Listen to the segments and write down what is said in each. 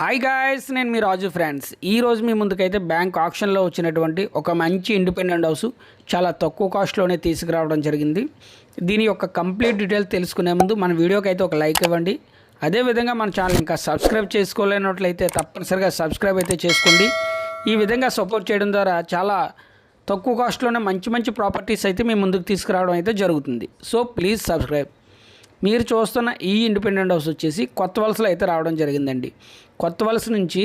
Hi guys, నేను మీ రాజు friends. ఈరోజు మీ ముందుకైతే బ్యాంక్ ఆప్షన్లో వచ్చినటువంటి ఒక మంచి ఇండిపెండెంట్ హౌస్ చాలా తక్కువ కాస్ట్లోనే తీసుకురావడం జరిగింది. దీని యొక్క కంప్లీట్ డీటెయిల్స్ తెలుసుకునే ముందు మన వీడియోకి అయితే ఒక లైక్ ఇవ్వండి. అదేవిధంగా మన ఛానల్ ఇంకా సబ్స్క్రైబ్ చేసుకోలేనట్లయితే తప్పనిసరిగా సబ్స్క్రైబ్ అయితే చేసుకోండి. ఈ విధంగా సపోర్ట్ చేయడం ద్వారా చాలా తక్కువ కాస్ట్లోనే మంచి మంచి ప్రాపర్టీస్ అయితే మీ ముందుకు తీసుకురావడం అయితే జరుగుతుంది. So please subscribe. మీరు చూస్తున్న ఈ ఇండిపెండెంట్ హౌస్ వచ్చేసి కొత్త వలసలో అయితే రావడం జరిగిందండి. కొత్త వలస నుంచి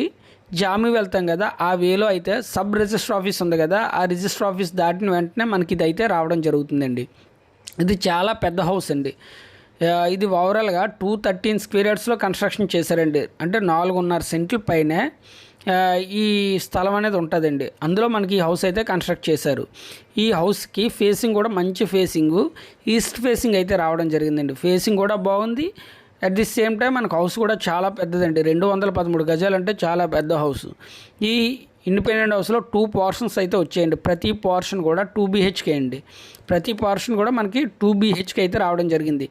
జామి వెళ్తాం కదా, ఆ వేలో అయితే సబ్ రిజిస్టర్ ఆఫీస్ ఉంది కదా, ఆ రిజిస్టర్ ఆఫీస్ దాటిన వెంటనే మనకి ఇది అయితే రావడం జరుగుతుందండి. ఇది చాలా పెద్ద హౌస్ అండి. ఇది ఓవరాల్గా 213 స్క్వేర్ యార్డ్స్లో కన్స్ట్రక్షన్ చేశారండి. అంటే 4.5 సెంట్ల పైనే ఈ స్థలం అనేది ఉంటుందండి. అందులో మనకి ఈ హౌస్ అయితే కన్స్ట్రక్ట్ చేశారు. ఈ హౌస్కి ఫేసింగ్ కూడా మంచి ఫేసింగు, ఈస్ట్ ఫేసింగ్ అయితే రావడం జరిగిందండి. ఫేసింగ్ కూడా బాగుంది. అట్ ది సేమ్ టైం మనకు హౌస్ కూడా చాలా పెద్దదండి. 213 గజాలు అంటే చాలా పెద్ద హౌస్. ఈ ఇండిపెండెంట్ హౌస్లో 2 పోర్షన్స్ అయితే వచ్చాయండి. ప్రతి పోర్షన్ కూడా 2 BHK అండి. ప్రతి పోర్షన్ కూడా మనకి 2 BHK అయితే రావడం జరిగింది.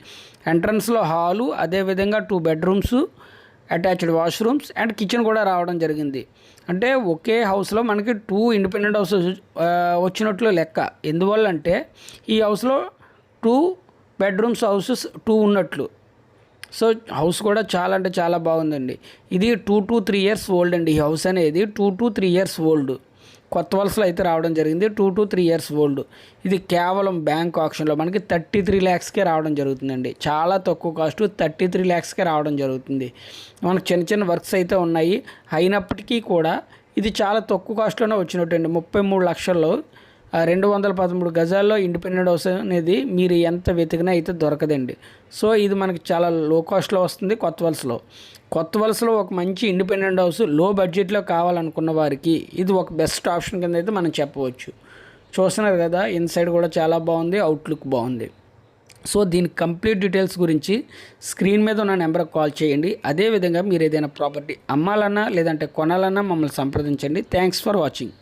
ఎంట్రన్స్లో హాలు, అదేవిధంగా 2 bedrooms, attached washrooms and kitchen కూడా రావడం జరిగింది. అంటే ఒకే హౌస్లో మనకి 2 ఇండిపెండెంట్ హౌసెస్ వచ్చినట్లు లెక్క. ఎందువల్ల అంటే ఈ హౌస్లో 2 బెడ్రూమ్స్ హౌసెస్ 2 ఉన్నట్లు. సో హౌస్ కూడా చాలా అంటే చాలా బాగుందండి. ఇది 2 to 3 years ఓల్డ్ అండి. ఈ హౌస్ అనేది 2 to 3 years ఓల్డ్. కొత్త వలసలో అయితే రావడం జరిగింది. 2 to 3 years ఓల్డ్. ఇది కేవలం బ్యాంక్ ఆప్షన్లో మనకి 33 lakhsకే రావడం జరుగుతుందండి. చాలా తక్కువ కాస్ట్, 33 lakhsకే రావడం జరుగుతుంది. మనకు చిన్న చిన్న వర్క్స్ అయితే ఉన్నాయి. అయినప్పటికీ కూడా ఇది చాలా తక్కువ కాస్ట్లోనే వచ్చినట్టండి. 33 లక్షల్లో 213 గజాల్లో ఇండిపెండెంట్ హౌస్ అనేది మీరు ఎంత వెతికినా అయితే దొరకదండి. సో ఇది మనకి చాలా లో కాస్ట్లో వస్తుంది. కొత్త వలసలో ఒక మంచి ఇండిపెండెంట్ హౌస్ లో బడ్జెట్లో కావాలనుకున్న వారికి ఇది ఒక బెస్ట్ ఆప్షన్ కింద అయితే మనం చెప్పవచ్చు. చూస్తున్నారు కదా, ఇన్సైడ్ కూడా చాలా బాగుంది, అవుట్లుక్ బాగుంది. సో దీని కంప్లీట్ డీటెయిల్స్ గురించి స్క్రీన్ మీద ఉన్న నెంబర్కి కాల్ చేయండి. అదేవిధంగా మీరు ఏదైనా ప్రాపర్టీ అమ్మాలన్నా లేదంటే కొనాలన్నా మమ్మల్ని సంప్రదించండి. Thanks for watching.